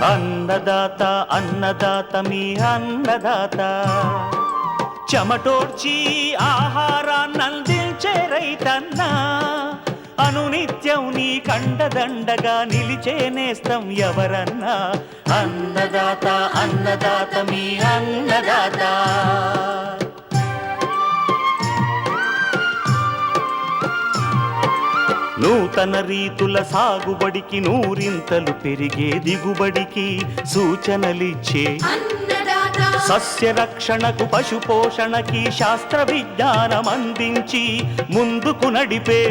అన్నదాత అన్నదాత మీ అన్నదాత, చెమటోడ్చి ఆహారాన్నందించే రైతన్న, అనునిత్యం నీ కండదండగా నిలిచే నేస్తం ఎవరన్నా. అన్నదాత అన్నదాత మీ అన్నదాత. నూతన రీతుల సాగుబడికి, నూరింతలు పెరిగే దిగుబడికి సూచనలిచ్చే సస్య రక్షణకు, పశు పోషణకి శాస్త్ర విజ్ఞానం అందించి ముందుకు నడిపే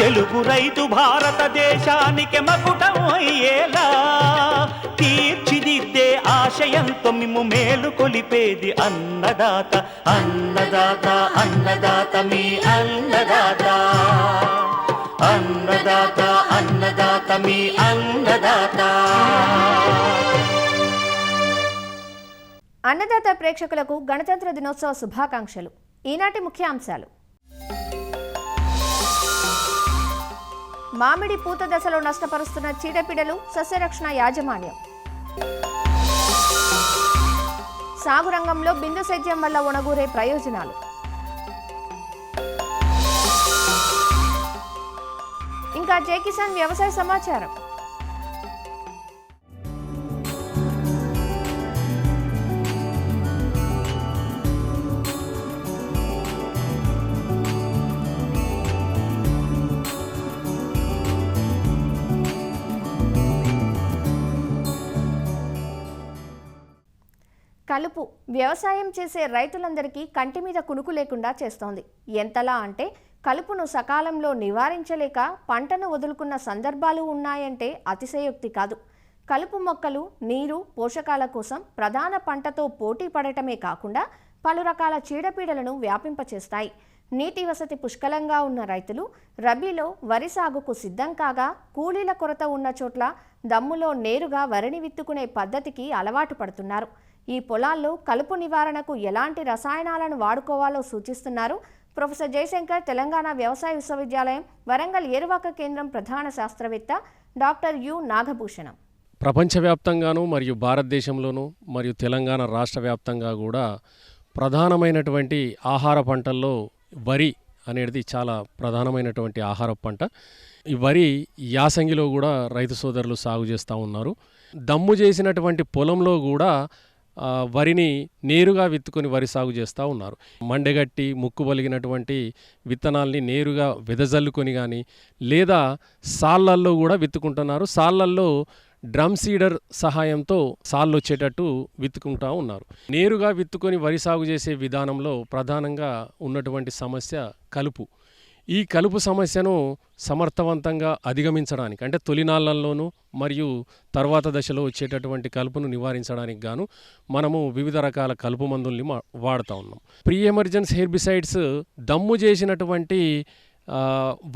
తెలుగు రైతు భారతదేశానికి మకుటం అయ్యేలా తీర్చిదిద్దే ఆశయంతో మిమ్ము మేలు కొలిపేది అన్నదాత. అన్నదాత అన్నదాత మీ అన్నదాత. అన్నదాత అన్నదాత మీ అన్నదాత. అన్నదాత ప్రేక్షకులకు గణతంత్ర దినోత్సవ శుభాకాంక్షలు. ఈనాటి ముఖ్యాంశాలు: మామిడి పూత దశలో నష్టపరుస్తున్న చీడపీడలు, సస్యరక్షణ యాజమాన్యం. సాగు రంగంలో బిందు సేద్యం వల్ల ఒనగూరే ప్రయోజనాలు. ఇంకా జై కిసాన్ వ్యవసాయ సమాచారం. కలుపు వ్యవసాయం చేసే రైతులందరికీ కంటి మీద కునుకు లేకుండా చేస్తోంది. ఎంతలా అంటే కలుపును సకాలంలో నివారించలేక పంటను వదులుకున్న సందర్భాలు ఉన్నాయంటే అతిశయోక్తి కాదు. కలుపు మొక్కలు నీరు, పోషకాల కోసం ప్రధాన పంటతో పోటీ పడటమే కాకుండా పలు రకాల చీడపీడలను వ్యాపింపచేస్తాయి. నీటి వసతి పుష్కలంగా ఉన్న రైతులు రబీలో వరి సాగుకు సిద్ధం కాగా, కూలీల కొరత ఉన్న చోట్ల దమ్ములో నేరుగా వరిని విత్తుకునే పద్ధతికి అలవాటు పడుతున్నారు. ఈ పొలాల్లో కలుపు నివారణకు ఎలాంటి రసాయనాలను వాడుకోవాలో సూచిస్తున్నారు ప్రొఫెసర్ జయశంకర్, తెలంగాణ వ్యవసాయ విశ్వవిద్యాలయం వరంగల్ ఏరువాక కేంద్రం ప్రధాన శాస్త్రవేత్త డాక్టర్ యు నాగభూషణం. ప్రపంచవ్యాప్తంగాను మరియు భారతదేశంలోనూ మరియు తెలంగాణ రాష్ట్ర వ్యాప్తంగా కూడా ప్రధానమైనటువంటి ఆహార పంటల్లో వరి అనేది చాలా ప్రధానమైనటువంటి ఆహార పంట. ఈ వరి యాసంగిలో కూడా రైతు సోదరులు సాగు చేస్తూ ఉన్నారు. దమ్ము చేసినటువంటి పొలంలో కూడా వరిని నేరుగా విత్తుకొని వరి సాగు చేస్తూ ఉన్నారు. మండగట్టి ముక్కు పలిగినటువంటి విత్తనాల్ని నేరుగా వెదజల్లుకొని కానీ లేదా సాళ్ళల్లో కూడా విత్తుకుంటున్నారు. సాళ్ళల్లో డ్రమ్ సీడర్ సహాయంతో సాళ్ళు వచ్చేటట్టు విత్తుకుంటూ ఉన్నారు. నేరుగా విత్తుకొని వరి సాగు చేసే విధానంలో ప్రధానంగా ఉన్నటువంటి సమస్య కలుపు. ఈ కలుపు సమస్యను సమర్థవంతంగా అధిగమించడానికి, అంటే తొలినాళ్లలోనూ మరియు తర్వాత దశలో వచ్చేటటువంటి కలుపును నివారించడానికి గాను మనము వివిధ రకాల కలుపు మందుల్ని వాడుతూ ఉన్నాం. ప్రీ ఎమర్జెన్స్ హెర్బిసైడ్స్ దమ్ము చేసినటువంటి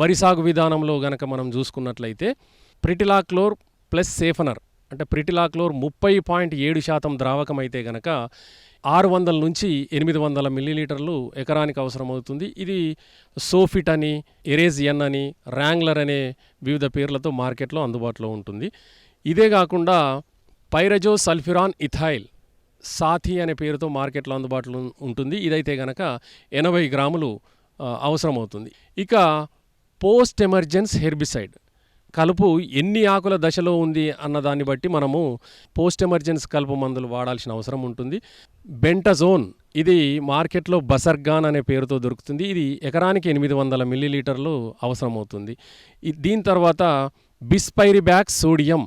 వరి సాగు విధానంలో గనక మనం చూసుకున్నట్లయితే ప్రిటిలాక్లోర్ ప్లస్ సేఫనర్, అంటే ప్రిటిలాక్లోర్ 30.7% ద్రావకం అయితే గనక 600 నుంచి 800 మిల్లీలీటర్లు ఎకరానికి అవసరమవుతుంది. ఇది సోఫిట్ అని, ఎరేజియన్ అని, ర్యాంగ్లర్ అనే వివిధ పేర్లతో మార్కెట్లో అందుబాటులో ఉంటుంది. ఇదే కాకుండా పైరజో సల్ఫ్యూరాన్ ఇథైల్ సాథీ అనే పేరుతో మార్కెట్లో అందుబాటులో ఉంటుంది. ఇదైతే గనక 80 గ్రాములు అవసరమవుతుంది. ఇక పోస్ట్ ఎమర్జెన్స్ హెర్బిసైడ్, కలుపు ఎన్ని ఆకుల దశలో ఉంది అన్నదాన్ని బట్టి మనము పోస్ట్ ఎమర్జెన్స్ కలుపు మందులు వాడాల్సిన అవసరం ఉంటుంది. బెంటజోన్, ఇది మార్కెట్లో బసర్గాన్ అనే పేరుతో దొరుకుతుంది. ఇది ఎకరానికి 800 మిల్లీలీటర్లు అవసరమవుతుంది. దీని తర్వాత బిస్పైరిబ్యాక్ సోడియం,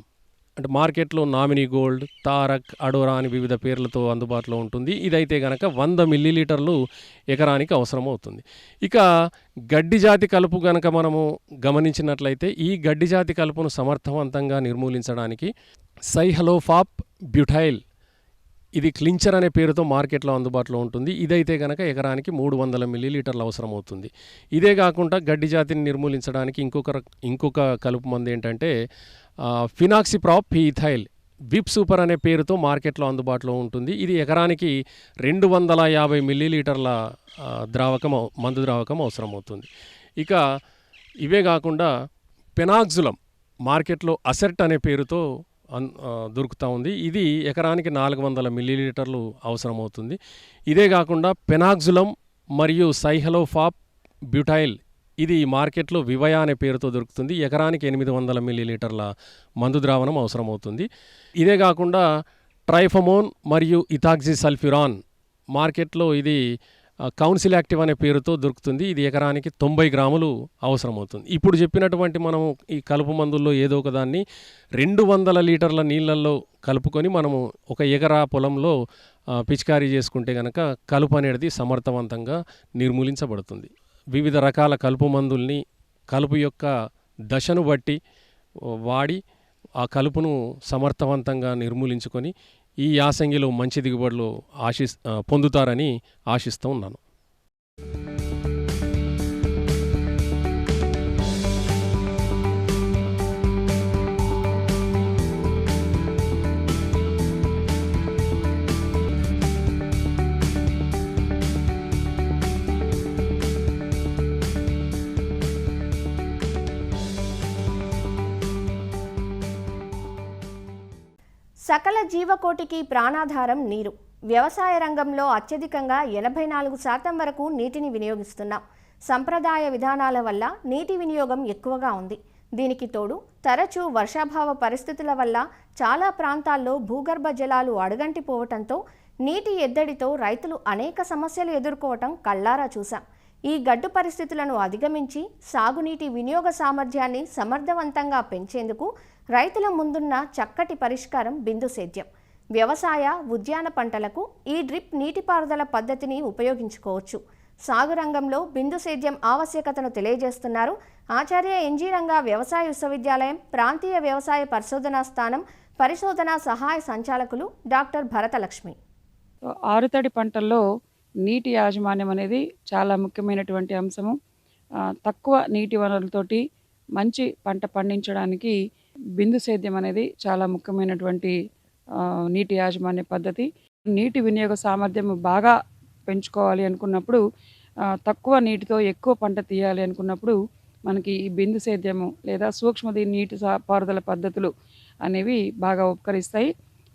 అంటే మార్కెట్లో నామినీ గోల్డ్, తారక్, అడోరా అని వివిధ పేర్లతో అందుబాటులో ఉంటుంది. ఇదైతే గనక 100 మిల్లీలీటర్లు ఎకరానికి అవసరమవుతుంది. ఇక గడ్డి జాతి కలుపు గనక మనము గమనించినట్లయితే ఈ గడ్డి జాతి కలుపును సమర్థవంతంగా నిర్మూలించడానికి సైహలోఫాప్ బ్యూటైల్, ఇది క్లించర్ అనే పేరుతో మార్కెట్లో అందుబాటులో ఉంటుంది. ఇదైతే కనుక ఎకరానికి 300 మిల్లీలీటర్లు అవసరమవుతుంది. ఇదే కాకుండా గడ్డి జాతిని నిర్మూలించడానికి ఇంకొక కలుపు మందు ఏంటంటే ఫినాక్సిప్రాప్ ఈథైల్ విప్ సూపర్ అనే పేరుతో మార్కెట్లో అందుబాటులో ఉంటుంది. ఇది ఎకరానికి 250 మిల్లీలీటర్ల మందు ద్రావకం అవసరమవుతుంది. ఇక ఇవే కాకుండా పెనాక్జులం మార్కెట్లో అసెర్ట్ అనే పేరుతో దొరుకుతూ ఉంది. ఇది ఎకరానికి 400 మిల్లీలీటర్లు అవసరమవుతుంది. ఇదే కాకుండా పెనాక్జులం మరియు సైహలోఫాప్ బ్యూటైల్ ఇది మార్కెట్లో వివయా అనే పేరుతో దొరుకుతుంది. ఎకరానికి 800 మిల్లీలీటర్ల మందు ద్రావణం అవసరమవుతుంది. ఇదే కాకుండా ట్రైఫమోన్ మరియు ఇథాక్సిసల్ఫ్యూరాన్ మార్కెట్లో ఇది కౌన్సిల్ యాక్టివ్ అనే పేరుతో దొరుకుతుంది. ఇది ఎకరానికి 90 గ్రాములు అవసరమవుతుంది. ఇప్పుడు చెప్పినటువంటి మనం ఈ కలుపు మందుల్లో ఏదో ఒక దాన్ని 200 లీటర్ల నీళ్ళల్లో కలుపుకొని మనము ఒక ఎకరా పొలంలో పిచికారీ చేసుకుంటే కనుక కలుపు అనేది సమర్థవంతంగా నిర్మూలించబడుతుంది. వివిధ రకాల కలుపు మందుల్ని కలుపు యొక్క దశను బట్టి వాడి ఆ కలుపును సమర్థవంతంగా నిర్మూలించుకొని ఈ యాసంగిలో మంచి దిగుబడులు పొందుతారని ఆశిస్తూ ఉన్నాను. సకల జీవకోటికి ప్రాణాధారం నీరు. వ్యవసాయ రంగంలో అత్యధికంగా 84% వరకు నీటిని వినియోగిస్తున్నాం. సంప్రదాయ విధానాల వల్ల నీటి వినియోగం ఎక్కువగా ఉంది. దీనికి తోడు తరచూ వర్షాభావ పరిస్థితుల వల్ల చాలా ప్రాంతాల్లో భూగర్భ జలాలు అడుగంటిపోవటంతో నీటి ఎద్దడితో రైతులు అనేక సమస్యలు ఎదుర్కోవటం కళ్ళారా చూశాం. ఈ గడ్డు పరిస్థితులను అధిగమించి సాగునీటి వినియోగ సామర్థ్యాన్ని సమర్థవంతంగా పెంచేందుకు రైతుల ముందున్న చక్కటి పరిష్కారం బిందు సేద్యం. వ్యవసాయ, ఉద్యాన పంటలకు ఈ డ్రిప్ నీటిపారుదల పద్ధతిని ఉపయోగించుకోవచ్చు. సాగు రంగంలో బిందు సేద్యం ఆవశ్యకతను తెలియజేస్తున్నారు ఆచార్య ఎన్జీ రంగా వ్యవసాయ విశ్వవిద్యాలయం ప్రాంతీయ వ్యవసాయ పరిశోధనా స్థానం పరిశోధనా సహాయ సంచాలకులు డాక్టర్ భరతలక్ష్మి. ఆరుతడి పంటల్లో నీటి యాజమాన్యం అనేది చాలా ముఖ్యమైనటువంటి అంశము. తక్కువ నీటి వనరులతోటి మంచి పంట పండించడానికి బిందు సేద్యం అనేది చాలా ముఖ్యమైనటువంటి నీటి యాజమాన్య పద్ధతి. నీటి వినియోగ సామర్థ్యం బాగా పెంచుకోవాలి అనుకున్నప్పుడు, తక్కువ నీటితో ఎక్కువ పంట తీయాలి అనుకున్నప్పుడు మనకి ఈ బిందు సేద్యము లేదా సూక్ష్మ నీటి పారుదల పద్ధతులు అనేవి బాగా ఉపకరిస్తాయి.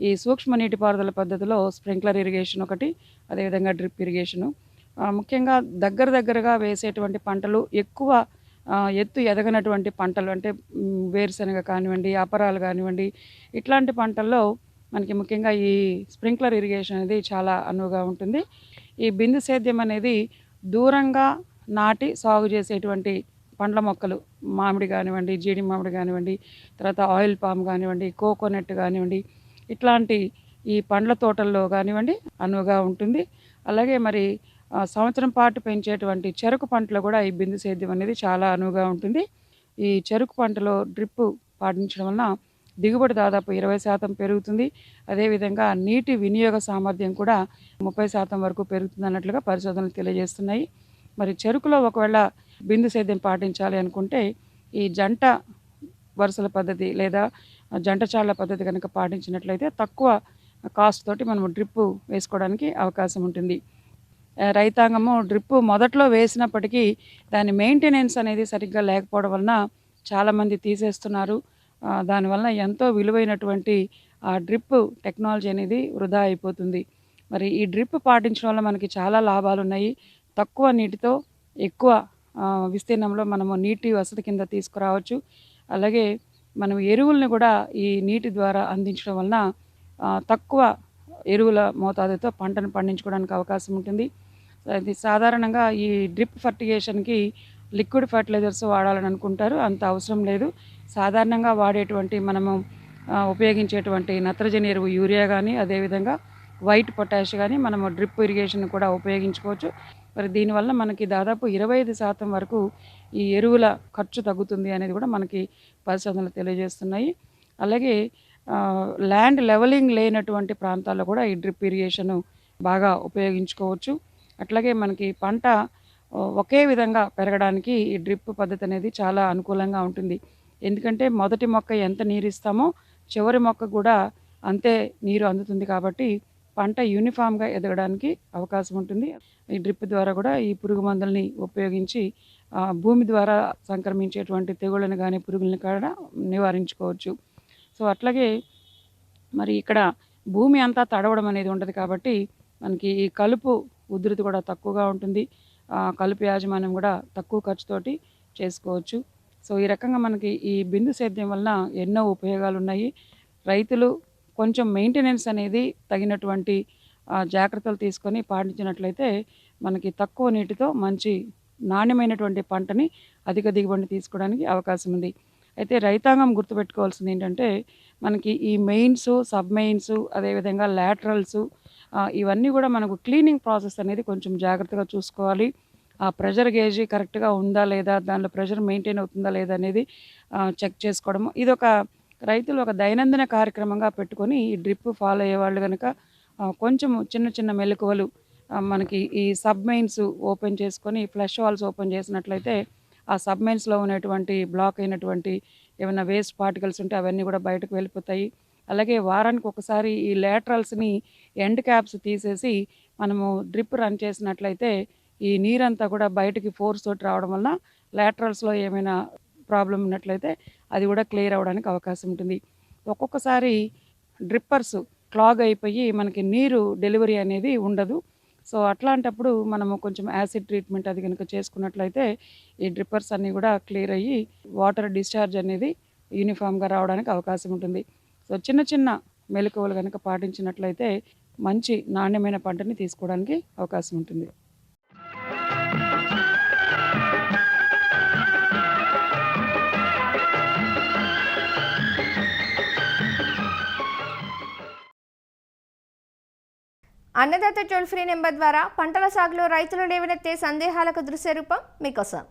ఈ సూక్ష్మ నీటిపారుదల పద్ధతిలో స్ప్రింక్లర్ ఇరిగేషన్ ఒకటి, అదేవిధంగా డ్రిప్ ఇరిగేషను. ముఖ్యంగా దగ్గరగా వేసేటువంటి పంటలు, ఎక్కువ ఎత్తు ఎదగనటువంటి పంటలు అంటే వేరుశనగ కానివ్వండి, అపరాలు కానివ్వండి, ఇట్లాంటి పంటల్లో మనకి ముఖ్యంగా ఈ స్ప్రింక్లర్ ఇరిగేషన్ అనేది చాలా అనువుగా ఉంటుంది. ఈ బిందు సేద్యం అనేది దూరంగా నాటి సాగు చేసేటువంటి పండ్ల మొక్కలు, మామిడి కానివ్వండి, జీడి మామిడి కానివ్వండి, తర్వాత ఆయిల్ పామ్ కానివ్వండి, కోకోనట్ కానివ్వండి, ఇట్లాంటి ఈ పండ్ల తోటల్లో కానివ్వండి అనువుగా ఉంటుంది. అలాగే మరి సంవత్సరం పాటు పెంచేటువంటి చెరుకు పంటలో కూడా ఈ బిందు సేద్యం అనేది చాలా అనువుగా ఉంటుంది. ఈ చెరుకు పంటలో డ్రిప్ పాటించడం వలన దిగుబడి దాదాపు 20% పెరుగుతుంది. అదేవిధంగా నీటి వినియోగ సామర్థ్యం కూడా 30% వరకు పెరుగుతుంది అన్నట్లుగా పరిశోధనలు తెలియజేస్తున్నాయి. మరి చెరుకులో ఒకవేళ బిందు సేద్యం పాటించాలి అనుకుంటే ఈ జంట వరుసల పద్ధతి లేదా జంట చాళ్ల పద్ధతి కనుక పాటించినట్లయితే తక్కువ కాస్ట్ తోటి మనం డ్రిప్ వేసుకోవడానికి అవకాశం ఉంటుంది. రైతాంగము డ్రిప్ మొదట్లో వేసినప్పటికీ దాని మెయింటెనెన్స్ అనేది సరిగ్గా లేకపోవడం వలన చాలామంది తీసేస్తున్నారు. దానివల్ల ఎంతో విలువైనటువంటి ఆ డ్రిప్ టెక్నాలజీ అనేది వృధా అయిపోతుంది. మరి ఈ డ్రిప్ పాటించడం వల్ల మనకి చాలా లాభాలు ఉన్నాయి. తక్కువ నీటితో ఎక్కువ విస్తీర్ణంలో మనము నీటి వసతి కింద తీసుకురావచ్చు. అలాగే మనం ఎరువుల్ని కూడా ఈ నీటి ద్వారా అందించడం వలన తక్కువ ఎరువుల మోతాదుతో పంటను పండించుకోవడానికి అవకాశం ఉంటుంది. అది సాధారణంగా ఈ డ్రిప్ ఫర్టిగేషన్కి లిక్విడ్ ఫర్టిలైజర్స్ వాడాలని అనుకుంటారు, అంత అవసరం లేదు. సాధారణంగా వాడేటువంటి మనము ఉపయోగించేటువంటి నత్రజని ఎరువు యూరియా కానీ, అదేవిధంగా వైట్ పొటాష్ కానీ మనము డ్రిప్ ఇరిగేషన్ కూడా ఉపయోగించుకోవచ్చు. మరి దీనివల్ల మనకి దాదాపు 25% వరకు ఈ ఎరువుల ఖర్చు తగ్గుతుంది అనేది కూడా మనకి పరిశోధనలు తెలియజేస్తున్నాయి. అలాగే ల్యాండ్ లెవలింగ్ లేనటువంటి ప్రాంతాల్లో కూడా ఈ డ్రిప్ ఇరిగేషన్ బాగా ఉపయోగించుకోవచ్చు. అట్లాగే మనకి పంట ఒకే విధంగా పెరగడానికి ఈ డ్రిప్ పద్ధతి అనేది చాలా అనుకూలంగా ఉంటుంది. ఎందుకంటే మొదటి మొక్క ఎంత నీరు ఇస్తామో చివరి మొక్క కూడా అంతే నీరు అందుతుంది కాబట్టి పంట యూనిఫామ్గా ఎదగడానికి అవకాశం ఉంటుంది. ఈ డ్రిప్ ద్వారా కూడా ఈ పురుగు మందుల్ని ఉపయోగించి భూమి ద్వారా సంక్రమించేటువంటి తెగుళ్ళని కానీ పురుగులను కూడా నివారించుకోవచ్చు. సో అట్లాగే మరి ఇక్కడ భూమి అంతా తడవడం అనేది ఉండదు కాబట్టి మనకి ఈ కలుపు ఉధృతి కూడా తక్కువగా ఉంటుంది. కలుపు యాజమాన్యం కూడా తక్కువ ఖర్చుతోటి చేసుకోవచ్చు. సో ఈ రకంగా మనకి ఈ బిందు సేద్యం వలన ఎన్నో ఉపయోగాలు ఉన్నాయి. రైతులు కొంచెం మెయింటెనెన్స్ అనేది తగినటువంటి జాగ్రత్తలు తీసుకొని పాటించినట్లయితే మనకి తక్కువ నీటితో మంచి నాణ్యమైనటువంటి పంటని అధిక దిగుబడిని తీసుకోవడానికి అవకాశం ఉంది. అయితే రైతాంగం గుర్తుపెట్టుకోవాల్సింది ఏంటంటే మనకి ఈ మెయిన్స్, సబ్ మెయిన్స్, అదేవిధంగా లాటరల్స్ ఇవన్నీ కూడా మనకు క్లీనింగ్ ప్రాసెస్ అనేది కొంచెం జాగ్రత్తగా చూసుకోవాలి. ఆ ప్రెషర్ గేజ్ కరెక్ట్గా ఉందా లేదా, దానిలో ప్రెషర్ మెయింటైన్ అవుతుందా లేదా అనేది చెక్ చేసుకోవడం. ఇదొక రైతులు ఒక దైనందిన కార్యక్రమంగా పెట్టుకొని ఈ డ్రిప్ ఫాలో అయ్యేవాళ్ళు కనుక కొంచెం చిన్న చిన్న మెలకువలు మనకి ఈ సబ్ మెయిన్స్ ఓపెన్ చేసుకొని ఫ్లష్ వాల్స్ ఓపెన్ చేసినట్లయితే ఆ సబ్ మెయిన్స్లో ఉన్నటువంటి బ్లాక్ అయినటువంటి ఏమైనా వేస్ట్ పార్టికల్స్ ఉంటే అవన్నీ కూడా బయటకు వెళ్ళిపోతాయి. అలాగే వారానికి ఒకసారి ఈ లేటరల్స్ని ఎండ్ క్యాప్స్ తీసేసి మనము డ్రిప్ రన్ చేసినట్లయితే ఈ నీరంతా కూడా బయటికి ఫోర్స్ తోటి రావడం వలన లేటరల్స్లో ఏమైనా ప్రాబ్లం ఉన్నట్లయితే అది కూడా క్లియర్ అవ్వడానికి అవకాశం ఉంటుంది. ఒక్కొక్కసారి డ్రిప్పర్స్ క్లాగ్ అయిపోయి మనకి నీరు డెలివరీ అనేది ఉండదు. సో అట్లాంటప్పుడు మనము కొంచెం యాసిడ్ ట్రీట్మెంట్ అది కనుక చేసుకున్నట్లయితే ఈ డ్రిప్పర్స్ అన్నీ కూడా క్లియర్ అయ్యి వాటర్ డిశ్చార్జ్ అనేది యూనిఫామ్గా రావడానికి అవకాశం ఉంటుంది. సో చిన్న చిన్న మెలకువలు కనుక పాటించినట్లయితే మంచి నాణ్యమైన పంటని తీసుకోవడానికి అవకాశం ఉంటుంది. అన్నదాత టోల్ ఫ్రీ నెంబర్ ద్వారా పంటల సాగులో రైతులు లేవనెత్తే సందేహాలకు దృశ్య రూపం మీకోసం.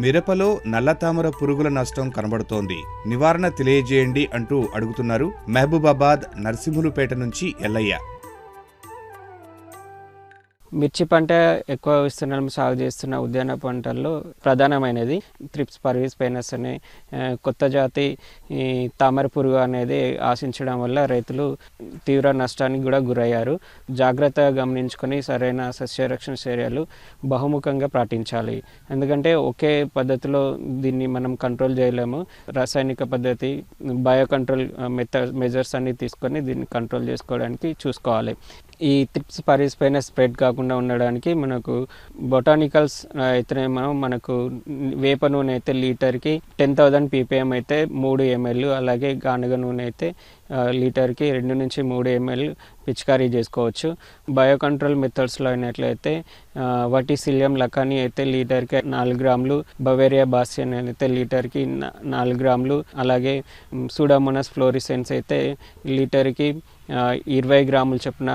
మిరపలో నల్లతామర పురుగుల నష్టం కనబడుతోంది, నివారణ తెలియజేయండి అంటూ అడుగుతున్నారు మహబూబాబాద్ నర్సింహులుపేట నుంచి ఎల్లయ్య. మిర్చి పంట ఎక్కువ విస్తీర్ణం సాగు చేస్తున్న ఉద్యాన పంటల్లో ప్రధానమైనది త్రిప్స్ పర్వీస్ పైనస్ అనే కొత్త జాతి తామర పురుగు అనేది ఆశించడం వల్ల రైతులు తీవ్ర నష్టానికి కూడా గురయ్యారు. జాగ్రత్తగా గమనించుకొని సరైన సస్యరక్షణ చర్యలు బహుముఖంగా పాటించాలి. ఎందుకంటే ఒకే పద్ధతిలో దీన్ని మనం కంట్రోల్ చేయలేము. రాసాయనిక పద్ధతి, బయో కంట్రోల్ మెజర్స్ అన్ని తీసుకొని దీన్ని కంట్రోల్ చేసుకోవడానికి చూసుకోవాలి. ఈ త్రిప్స్ పర్వీస్ పైన స్ప్రెడ్ కాకుండా ఉండడానికి మనకు బొటానికల్స్ అయితేనేమో మనకు వేప నూనె అయితే లీటర్కి 10,000 ppm అయితే 3 ml, అలాగే గానుగ నూనె అయితే లీటర్కి 2 నుంచి 3 ml పిచికారీ చేసుకోవచ్చు. బయో కంట్రోల్ మెథడ్స్లో అయినట్లయితే వటిసిలియం లకాని అయితే లీటర్కి 4 గ్రాములు, బవేరియా బాసియన్ అయితే లీటర్కి 4 గ్రాములు, అలాగే సూడోమోనాస్ ఫ్లోరిసెన్స్ అయితే లీటర్కి 20 గ్రాములు చొప్పున,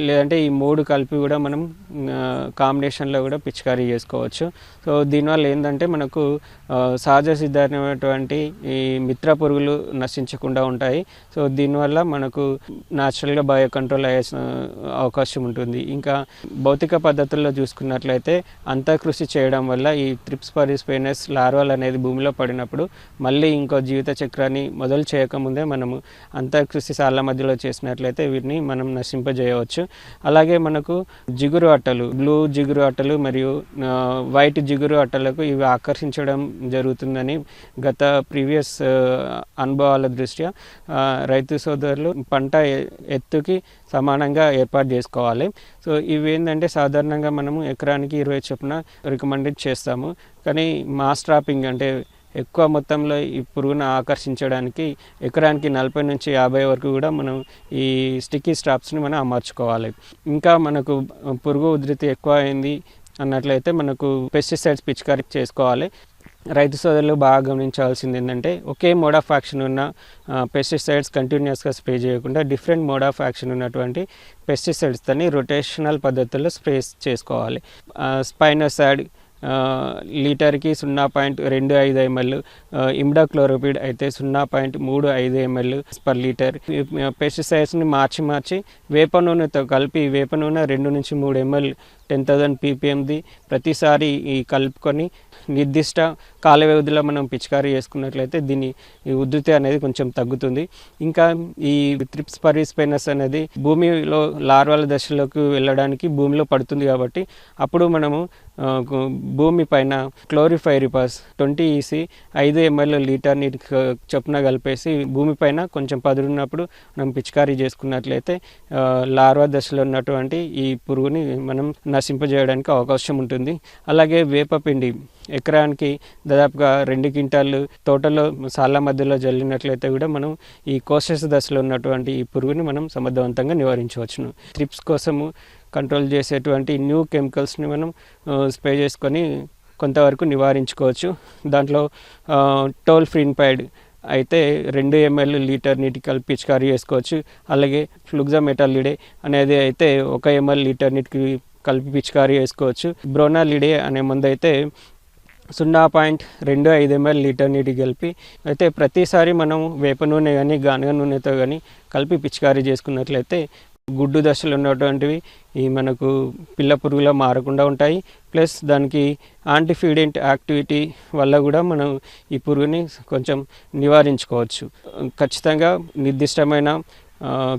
లేదంటే ఈ 3 కలిపి కూడా మనం కాంబినేషన్లో కూడా పిచికారీ చేసుకోవచ్చు. సో దీనివల్ల ఏంటంటే మనకు సహజ సిద్ధమైనటువంటి ఈ మిత్ర పురుగులు నశించకుండా ఉంటాయి. సో దీనివల్ల మనకు న్యాచురల్గా బయో కంట్రోల్ అయ్యే అవకాశం ఉంటుంది. ఇంకా భౌతిక పద్ధతుల్లో చూసుకున్నట్లయితే అంతఃకృషి చేయడం వల్ల ఈ త్రిప్స్ పర్వీస్ పైనస్ లార్వాలు అనేది భూమిలో పడినప్పుడు మళ్ళీ ఇంకో జీవిత చక్రాన్ని మొదలు చేయకముందే మనము అంతఃకృషి సార్ల మధ్యలో చేసినట్లయితే వీటిని మనం నశింపజేయవచ్చు. అలాగే మనకు జిగురు అట్టలు, బ్లూ జిగురు అట్టలు మరియు వైట్ జిగురు అట్టలకు ఇవి ఆకర్షించడం జరుగుతుందని గత ప్రీవియస్ అనుభవాల దృష్ట్యా రైతు సోదరులు పంట ఎత్తుకి సమానంగా ఏర్పాటు చేసుకోవాలి. సో ఇవి ఏంటంటే సాధారణంగా మనము ఎకరానికి 20 చొప్పున రికమెండెడ్ చేస్తాము. కానీ మాస్ ట్రాపింగ్ అంటే ఎక్కువ మొత్తంలో ఈ పురుగును ఆకర్షించడానికి ఎకరానికి 40 నుంచి 50 వరకు కూడా మనం ఈ స్టిక్కీ స్ట్రాప్స్ని మనం అమర్చుకోవాలి. ఇంకా మనకు పురుగు ఉధృతి ఎక్కువ అయింది అన్నట్లయితే మనకు పెస్టిసైడ్స్ పిచికారీ చేసుకోవాలి. రైతు సోదరులు బాగా గమనించాల్సింది ఏంటంటే ఒకే మోడ్ ఆఫ్ యాక్షన్ ఉన్న పెస్టిసైడ్స్ కంటిన్యూస్గా స్ప్రే చేయకుండా డిఫరెంట్ మోడ్ ఆఫ్ యాక్షన్ ఉన్నటువంటి పెస్టిసైడ్స్ని రొటేషనల్ పద్ధతుల్లో స్ప్రే చేసుకోవాలి. స్పైనోసాడ్ లీటర్కి 0.25 ml, ఇమిడాక్లోరోపిడ్ అయితే 0.35 ml పర్ లీటర్. పెస్టిసైడ్స్ని మార్చి వేప నూనెతో కలిపి వేప నూనె 2 నుంచి 3 ml 10,000 ppmది ప్రతిసారి ఈ కలుపుకొని నిర్దిష్ట కాల వ్యవధిలో మనం పిచికారీ చేసుకున్నట్లయితే దీని ఈ ఉధృతి అనేది కొంచెం తగ్గుతుంది. ఇంకా ఈ త్రిప్స్ పర్వీస్ స్పైనస్ అనేది భూమిలో లార్వాల దశలోకి వెళ్ళడానికి భూమిలో పడుతుంది కాబట్టి అప్పుడు మనము భూమి పైన క్లోరిఫైరిపాస్ 20 EC 5 ml లీటర్ నీటి చొప్పున కలిపేసి భూమిపైన కొంచెం పదునున్నప్పుడు మనం పిచికారీ చేసుకున్నట్లయితే లార్వా దశలో ఉన్నటువంటి ఈ పురుగుని మనం నశింపజేయడానికి అవకాశం ఉంటుంది. అలాగే వేపపిండి ఎకరానికి దాదాపుగా 2 క్వింటాలు తోటలో సాళ్ళ మధ్యలో జల్లినట్లయితే కూడా మనం ఈ కోశస్ దశలో ఉన్నటువంటి ఈ పురుగుని మనం సమర్థవంతంగా నివారించవచ్చును. త్రిప్స్ కోసము కంట్రోల్ చేసేటువంటి న్యూ కెమికల్స్ని మనం స్ప్రే చేసుకొని కొంతవరకు నివారించుకోవచ్చు. దాంట్లో టోల్ఫ్రిన్పైడ్ అయితే 2 ml లీటర్ నీటి కలిపి పిచికారీ చేసుకోవచ్చు. అలాగే ఫ్లూక్సామెటాలిడే అనేది అయితే 1 ml లీటర్ నీటికి కలిపి పిచికారీ చేసుకోవచ్చు. బ్రోనాలిడే అనే మందు అయితే 0.25 ml లీటర్ నీటి కలిపి అయితే ప్రతిసారి మనం వేప నూనె కానీ గానుగ నూనెతో కానీ కలిపి పిచికారీ చేసుకున్నట్లయితే గుడ్డు దశలో ఉన్నటువంటివి ఈ మనకు పిల్ల పురుగులా మారకుండా ఉంటాయి. ప్లస్ దానికి యాంటీఫీడెంట్ యాక్టివిటీ వల్ల కూడా మనం ఈ పురుగుని కొంచెం నివారించుకోవచ్చు. ఖచ్చితంగా నిర్దిష్టమైన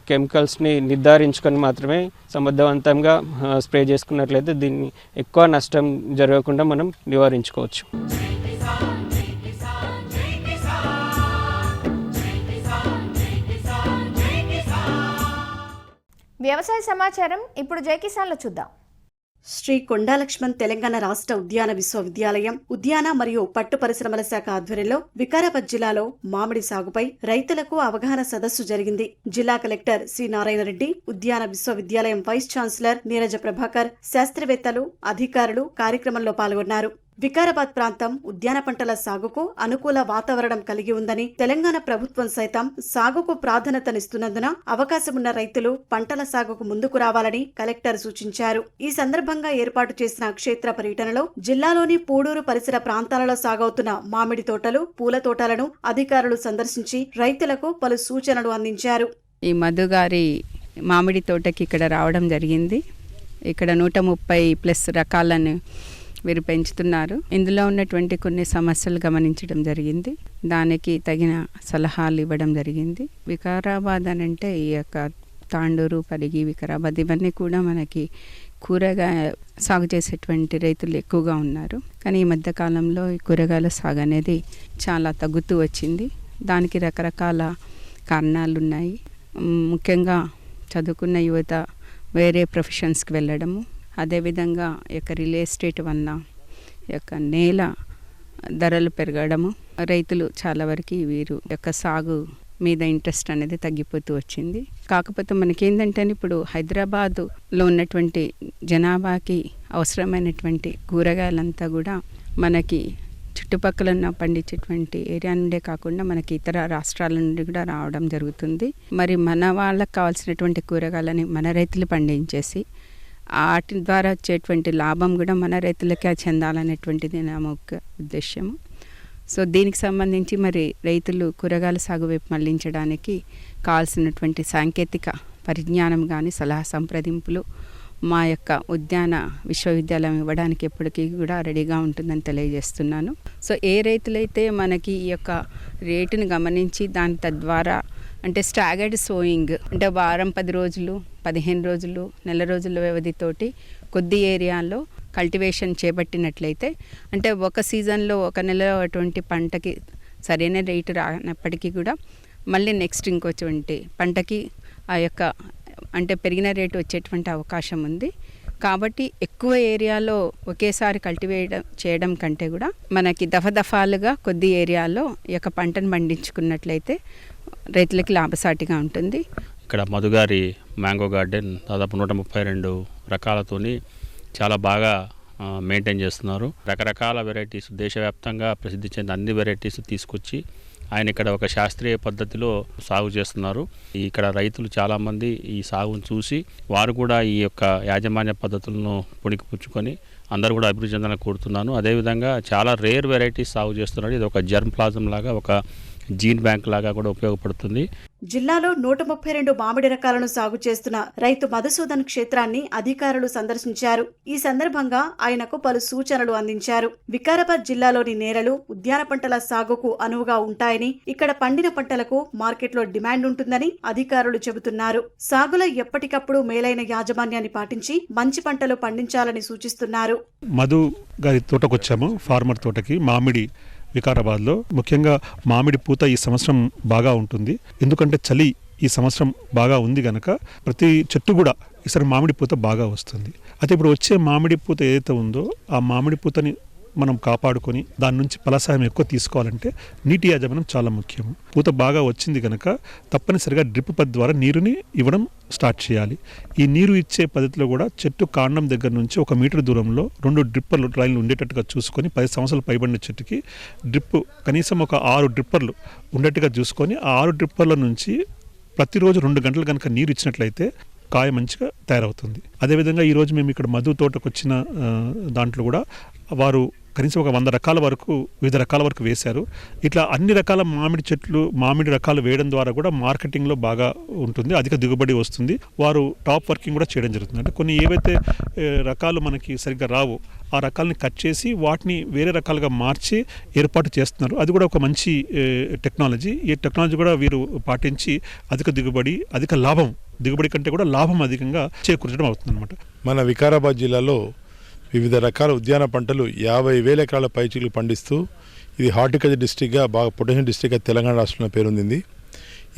కెమికల్స్ని నిర్ధారించుకొని మాత్రమే సమర్థవంతంగా స్ప్రే చేసుకున్నట్లయితే దీన్ని ఎక్కువ నష్టం జరగకుండా మనం నివారించుకోవచ్చు. వ్యవసాయ సమాచారం ఇప్పుడు జై కిసాన్లో చూద్దాం. శ్రీ కొండా లక్ష్మణ్ తెలంగాణ రాష్ట్ర ఉద్యాన విశ్వవిద్యాలయం ఉద్యాన మరియు పట్టు పరిశ్రమల శాఖ ఆధ్వర్యంలో వికారాబాద్ జిల్లాలో మామిడి సాగుపై రైతులకు అవగాహన సదస్సు జరిగింది. జిల్లా కలెక్టర్ సి నారాయణ రెడ్డి, ఉద్యాన విశ్వవిద్యాలయం వైస్ ఛాన్సలర్ నీరజ ప్రభాకర్, శాస్త్రవేత్తలు, అధికారులు కార్యక్రమంలో పాల్గొన్నారు. వికారాబాద్ ప్రాంతం ఉద్యాన పంటల సాగుకు అనుకూల వాతావరణం కలిగి ఉందని, తెలంగాణ ప్రభుత్వం సైతం సాగుకు ప్రాధాన్యతనిస్తున్నందున అవకాశమున్న రైతులు పంటల సాగుకు ముందుకు రావాలని కలెక్టర్ సూచించారు. ఈ సందర్భంగా ఏర్పాటు చేసిన క్షేత్ర పర్యటనలో జిల్లాలోని పూడూరు పరిసర ప్రాంతాలలో సాగవుతున్న మామిడి తోటలు, పూల తోటలను అధికారులు సందర్శించి రైతులకు పలు సూచనలు అందించారు. ఈ మధుగారి మామిడి తోటకి ఇక్కడ రావడం జరిగింది. ఇక్కడ 130+ రకాలను వీరు పెంచుతున్నారు. ఇందులో ఉన్నటువంటి కొన్ని సమస్యలు గమనించడం జరిగింది. దానికి తగిన సలహాలు ఇవ్వడం జరిగింది. వికారాబాద్ అని అంటే ఈ యొక్క తాండూరు, పరిగి, వికారాబాద్ ఇవన్నీ కూడా మనకి కూరగాయ సాగు చేసేటువంటి రైతులు ఎక్కువగా ఉన్నారు. కానీ ఈ మధ్యకాలంలో ఈ కూరగాయల సాగు అనేది చాలా తగ్గుతూ వచ్చింది. దానికి రకరకాల కారణాలు ఉన్నాయి. ముఖ్యంగా చదువుకున్న యువత వేరే ప్రొఫెషన్స్కి వెళ్ళడము, అదేవిధంగా ఈ యొక్క రియల్ ఎస్టేట్ వల్ల ఈ యొక్క నేల ధరలు పెరగడము, రైతులు చాలా వరకు వీరు యొక్క సాగు మీద ఇంట్రెస్ట్ అనేది తగ్గిపోతూ వచ్చింది. కాకపోతే మనకేంటంటే ఇప్పుడు హైదరాబాదులో ఉన్నటువంటి జనాభాకి అవసరమైనటువంటి కూరగాయలంతా కూడా మనకి చుట్టుపక్కల పండించేటువంటి ఏరియా నుండే కాకుండా మనకి ఇతర రాష్ట్రాల నుండి కూడా రావడం జరుగుతుంది. మరి మన వాళ్ళకి కావాల్సినటువంటి కూరగాయలని మన రైతులు పండించేసి వాటి ద్వారా వచ్చేటువంటి లాభం కూడా మన రైతులకే చెందాలనేటువంటిది నా ముఖ్య ఉద్దేశము. సో దీనికి సంబంధించి మరి రైతులు కూరగాయల సాగు వైపు మళ్లించడానికి కావాల్సినటువంటి సాంకేతిక పరిజ్ఞానం కానీ సలహా సంప్రదింపులు మా యొక్క ఉద్యాన విశ్వవిద్యాలయం ఇవ్వడానికి ఎప్పటికీ కూడా రెడీగా ఉంటుందని తెలియజేస్తున్నాను. సో ఏ రైతులైతే మనకి ఈ యొక్క రేటును గమనించి దాని తద్వారా అంటే స్టాగర్డ్ సోయింగ్ అంటే వారం 10 రోజులు, 15 రోజులు, నెల రోజుల వ్యవధితోటి కొద్ది ఏరియాల్లో కల్టివేషన్ చేపట్టినట్లయితే అంటే ఒక సీజన్లో ఒక నెల అటువంటి పంటకి సరైన రేటు రానప్పటికీ కూడా మళ్ళీ నెక్స్ట్ ఇంకొచ్చేటువంటి పంటకి ఆ యొక్క అంటే పెరిగిన రేటు వచ్చేటువంటి అవకాశం ఉంది. కాబట్టి ఎక్కువ ఏరియాలో ఒకేసారి కల్టివేట్ చేయడం కంటే కూడా మనకి దఫాలుగా కొద్ది ఏరియాలో ఈ యొక్క పంటను పండించుకున్నట్లయితే రైతులకి లాభసాటిగా ఉంటుంది. ఇక్కడ మధుగారి మ్యాంగో గార్డెన్ దాదాపు 132 రకాలతోని చాలా బాగా మెయింటైన్ చేస్తున్నారు. రకరకాల వెరైటీస్ దేశవ్యాప్తంగా ప్రసిద్ధి చెందిన అన్ని వెరైటీస్ తీసుకొచ్చి ఆయన ఇక్కడ ఒక శాస్త్రీయ పద్ధతిలో సాగు చేస్తున్నారు. ఇక్కడ రైతులు చాలామంది ఈ సాగును చూసి వారు కూడా ఈ యొక్క యాజమాన్య పద్ధతులను పుణికిపుచ్చుకొని అందరూ కూడా అభివృద్ధి చెందాలని కోరుతున్నాను. అదేవిధంగా చాలా రేర్ వెరైటీస్ సాగు చేస్తున్నారు. ఇది ఒక జర్మ్ ప్లాజం లాగా, ఒక జీన్ బ్యాంక్ లాగా కూడా ఉపయోగపడుతుంది. జిల్లాలో 132 మామిడి రకాలను సాగు చేస్తున్న రైతు మధుసూదన్ క్షేత్రాన్ని అధికారులు సందర్శించారు. ఈ సందర్భంగా ఆయనకు పలు సూచనలు అందించారు. వికారాబాద్ జిల్లాలోని నేలలు ఉద్యాన పంటల సాగుకు అనువుగా ఉంటాయని, ఇక్కడ పండిన పంటలకు మార్కెట్లో డిమాండ్ ఉంటుందని అధికారులు చెబుతున్నారు. సాగులో ఎప్పటికప్పుడు మేలైన యాజమాన్యాన్ని పాటించి మంచి పంటలు పండించాలని సూచిస్తున్నారు. మధు గారి తోటకొచ్చాము, ఫార్మర్ తోటకి, మామిడి వికారాబాద్లో. ముఖ్యంగా మామిడి పూత ఈ సంవత్సరం బాగా ఉంటుంది. ఎందుకంటే చలి ఈ సంవత్సరం బాగా ఉంది కనుక ప్రతి చెట్టు కూడా ఈసారి మామిడి పూత బాగా వస్తుంది. అయితే ఇప్పుడు వచ్చే మామిడి పూత ఏదైతే ఉందో ఆ మామిడి పూతని మనం కాపాడుకొని దాని నుంచి ఫలసాయం ఎక్కువ తీసుకోవాలంటే నీటి యాజమాన్యం చాలా ముఖ్యం. పూత బాగా వచ్చింది కనుక తప్పనిసరిగా డ్రిప్ పద్ధతి ద్వారా నీరుని ఇవ్వడం స్టార్ట్ చేయాలి. ఈ నీరు ఇచ్చే పద్ధతిలో కూడా చెట్టు కాండం దగ్గర నుంచి 1 మీటర్ దూరంలో 2 డ్రిప్పర్లు డ్రైన్లు ఉండేటట్టుగా చూసుకొని 10 సంవత్సరాలు పైబడిన చెట్టుకి డ్రిప్ కనీసం ఒక 6 డ్రిప్పర్లు ఉండేట్టుగా చూసుకొని ఆ 6 డ్రిప్పర్ల నుంచి ప్రతిరోజు 2 గంటలు కనుక నీరు ఇచ్చినట్లయితే కాయ మంచిగా తయారవుతుంది. అదేవిధంగా ఈరోజు మేము ఇక్కడ మధు తోటకు వచ్చిన దాంట్లో కూడా వారు కనీసం ఒక 100 రకాల వరకు, వివిధ రకాల వరకు వేశారు. ఇట్లా అన్ని రకాల మామిడి చెట్లు, మామిడి రకాలు వేయడం ద్వారా కూడా మార్కెటింగ్లో బాగా ఉంటుంది, అధిక దిగుబడి వస్తుంది. వారు టాప్ వర్కింగ్ కూడా చేయడం జరుగుతుంది. అంటే కొన్ని ఏవైతే రకాలు మనకి సరిగ్గా రావు ఆ రకాలని కట్ చేసి వాటిని వేరే రకాలుగా మార్చి ఏర్పాటు చేస్తున్నారు. అది కూడా ఒక మంచి టెక్నాలజీ. ఈ టెక్నాలజీ కూడా వీరు పాటించి అధిక దిగుబడి, అధిక లాభం, దిగుబడి కంటే కూడా లాభం అధికంగా చేకూర్చడం అవుతుంది అనమాట. మన వికారాబాద్ జిల్లాలో వివిధ రకాల ఉద్యాన పంటలు 50,000 ఎకరాల పైచీలు పండిస్తూ ఇది హార్టికల్చర్ డిస్ట్రిక్ట్గా బాగా పొటెన్షియల్ డిస్ట్రిక్ట్గా తెలంగాణ రాష్ట్రంలో పేరొందింది.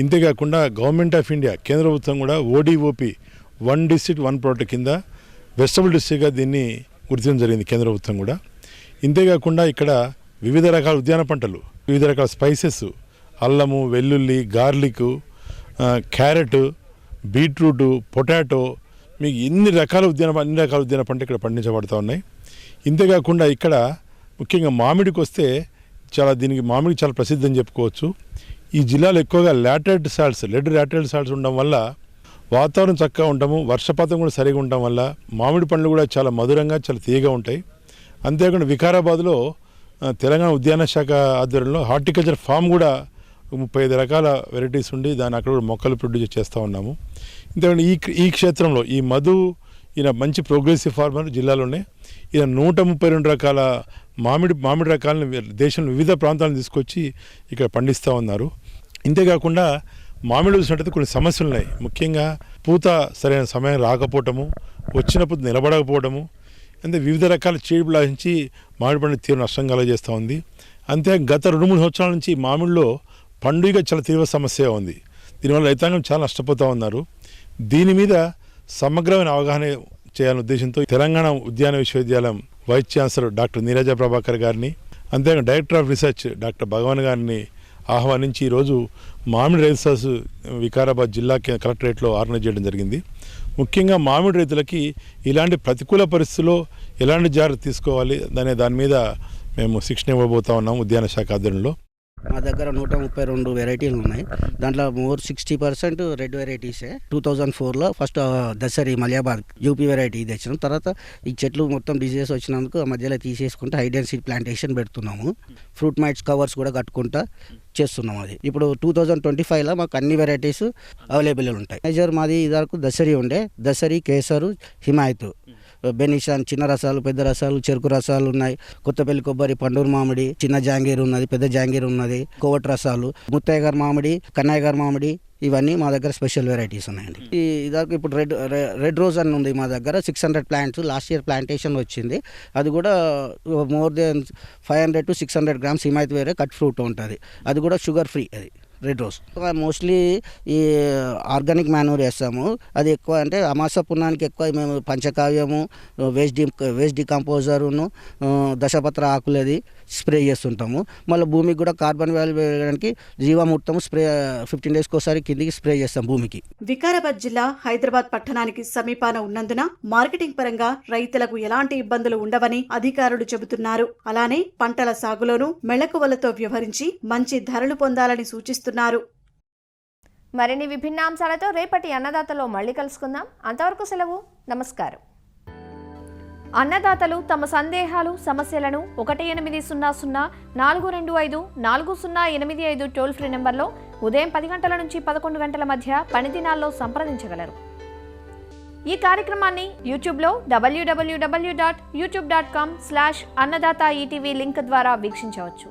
ఇంతేకాకుండా గవర్నమెంట్ ఆఫ్ ఇండియా కేంద్ర ప్రభుత్వం కూడా ODOP 1 డిస్ట్రిక్ట్ 1 ప్రోడక్ట్ కింద వెజిటబుల్ డిస్ట్రిక్ట్గా దీన్ని గుర్తించడం జరిగింది కేంద్ర ప్రభుత్వం కూడా. ఇంతేకాకుండా ఇక్కడ వివిధ రకాల ఉద్యాన పంటలు, వివిధ రకాల స్పైసెస్, అల్లము, వెల్లుల్లి, గార్లిక్, క్యారెట్, బీట్రూట్, పొటాటో, మీకు అన్ని రకాల ఉద్యాన పంట ఇక్కడ పండించబడుతూ ఉన్నాయి. ఇంతేకాకుండా ఇక్కడ ముఖ్యంగా మామిడికి వస్తే మామిడి చాలా ప్రసిద్ధి అని చెప్పుకోవచ్చు. ఈ జిల్లాలో ఎక్కువగా లెడ్ లాటరైట్ సాల్ట్స్ ఉండడం వల్ల వాతావరణం చక్కగా ఉండటము, వర్షపాతం కూడా సరిగా ఉండటం వల్ల మామిడి పండ్లు కూడా చాలా మధురంగా, చాలా తీయగా ఉంటాయి. అంతేకాకుండా వికారాబాద్లో తెలంగాణ ఉద్యాన శాఖ ఆధ్వర్యంలో హార్టికల్చర్ ఫామ్ కూడా 35 రకాల వెరైటీస్ ఉండి దాన్ని అక్కడ కూడా మొక్కలు ప్రొడ్యూస్ చేస్తూ ఉన్నాము. ఇంతేకాకుండా ఈ క్షేత్రంలో ఈ మధు ఈయన మంచి ప్రోగ్రెసివ్ ఫార్మర్ జిల్లాలోనే. ఈయన 132 రకాల మామిడి రకాలను దేశంలో వివిధ ప్రాంతాలను తీసుకొచ్చి ఇక్కడ పండిస్తూ ఉన్నారు. ఇంతేకాకుండా మామిడి చూసినట్టయితే కొన్ని సమస్యలు ఉన్నాయి. ముఖ్యంగా పూత సరైన సమయం రాకపోవటము, వచ్చిన పూత నిలబడకపోవడము, అంటే వివిధ రకాల చీడులు లాగించి మామిడి పండు తీవ్ర నష్టం కలగజేస్తూ ఉంది. అంతే గత 2-3 సంవత్సరాల నుంచి మామిడిలో పండుగ చాలా తీవ్ర సమస్య ఉంది. దీనివల్ల రైతాంగం చాలా నష్టపోతూ ఉన్నారు. దీని మీద సమగ్రమైన అవగాహన చేయాలనే ఉద్దేశంతో తెలంగాణ ఉద్యాన విశ్వవిద్యాలయం vice chancellor doctor Neeraja Prabhakar గారిని, అంతేకాకుండా director of research doctor Bhagavan గారిని ఆహ్వానించి ఈరోజు మామిడి రైతు సదస్సు వికారాబాద్ జిల్లా కలెక్టరేట్లో ఆర్గనైజ్ చేయడం జరిగింది. ముఖ్యంగా మామిడి రైతులకి ఇలాంటి ప్రతికూల పరిస్థితుల్లో ఎలాంటి జాగ్రత్త తీసుకోవాలి అనే దాని మీద మేము శిక్షణ ఇవ్వబోతా ఉన్నాం ఉద్యాన శాఖ ఆధ్వర్యంలో. మా దగ్గర 132 వెరైటీలు ఉన్నాయి. దాంట్లో 60% రెడ్ వెరైటీసే. 2004లో first Dasheri Malihabad UP variety తెచ్చినాం. తర్వాత ఈ చెట్లు మొత్తం డిజీజెస్ వచ్చినందుకు ఆ మధ్యలో తీసేసుకుంటే హై డెన్సిటీ ప్లాంటేషన్ పెడుతున్నాము. ఫ్రూట్ మైట్స్ కవర్స్ కూడా కట్టుకుంటా చేస్తున్నాం. అది ఇప్పుడు 2025లో మాకు అన్ని వెరైటీస్ అవైలబుల్ ఉంటాయి. మేజర్ మాది ఇదివరకు దసరి ఉండే, దసరి, కేసరు, హిమాయత్, బెనిషాన్, చిన్న రసాలు, పెద్ద రసాలు, చెరుకు రసాలు ఉన్నాయి. కొత్తపల్లి కొబ్బరి, పండూరు మామిడి, చిన్న జాంగీర్ ఉన్నది, పెద్ద జాంగీర్ ఉన్నది, కోవట్ రసాలు, ముత్తయ్య గారి మామిడి, కన్నయ్య గారి మామిడి, ఇవన్నీ మా దగ్గర స్పెషల్ వెరైటీస్ ఉన్నాయండి. ఇదివరకు ఇప్పుడు రెడ్ రోజ్ అని ఉంది మా దగ్గర 600 ప్లాంట్స్. లాస్ట్ ఇయర్ ప్లాంటేషన్ వచ్చింది. అది కూడా more than 500 to 600 grams Himayat వేరే కట్ ఫ్రూట్ ఉంటుంది. అది కూడా షుగర్ ఫ్రీ. అది రెడ్ రోజ్ మోస్ట్లీ ఈ ఆర్గానిక్ మాన్యూర్ వేస్తాము. అది ఎక్కువ అంటే అమాస పుణ్యానికి ఎక్కువ మేము పంచకావ్యము, వేస్ట్ డికంపోజరును, దశపత్ర ఆకులది స్ప్రే చేస్తుంటాము. మళ్ళీ భూమికి కూడా కార్బన్ వాల్యూ వేయడానికి జీవామృతం స్ప్రే 15 days ఒకసారి కిందికి స్ప్రే చేస్తాం భూమికి. వికారాబాద్ జిల్లా హైదరాబాద్ పట్టణానికి సమీపాన ఉన్నందున మార్కెటింగ్ పరంగా రైతులకు ఎలాంటి ఇబ్బందులు ఉండవని అధికారులు చెబుతున్నారు. అలానే పంటల సాగులోనూ మెళకువలతో వ్యవహరించి మంచి ధరలు పొందాలని సూచిస్తున్నారు. మరిన్ని విభిన్న అంశాలతో రేపటి అన్నదాతలో మళ్ళీ కలుసుకుందాం. అంతవరకు సెలవు. నమస్కారం. అన్నదాతలు తమ సందేహాలు, సమస్యలను 1800 425 4085 టోల్ ఫ్రీ నెంబర్లో ఉదయం 10 గంటల నుంచి 11 గంటల మధ్య పని దినాల్లో సంప్రదించగలరు. ఈ కార్యక్రమాన్ని యూట్యూబ్లో www.youtube.com/annadaata ETV లింక్ ద్వారా వీక్షించవచ్చు.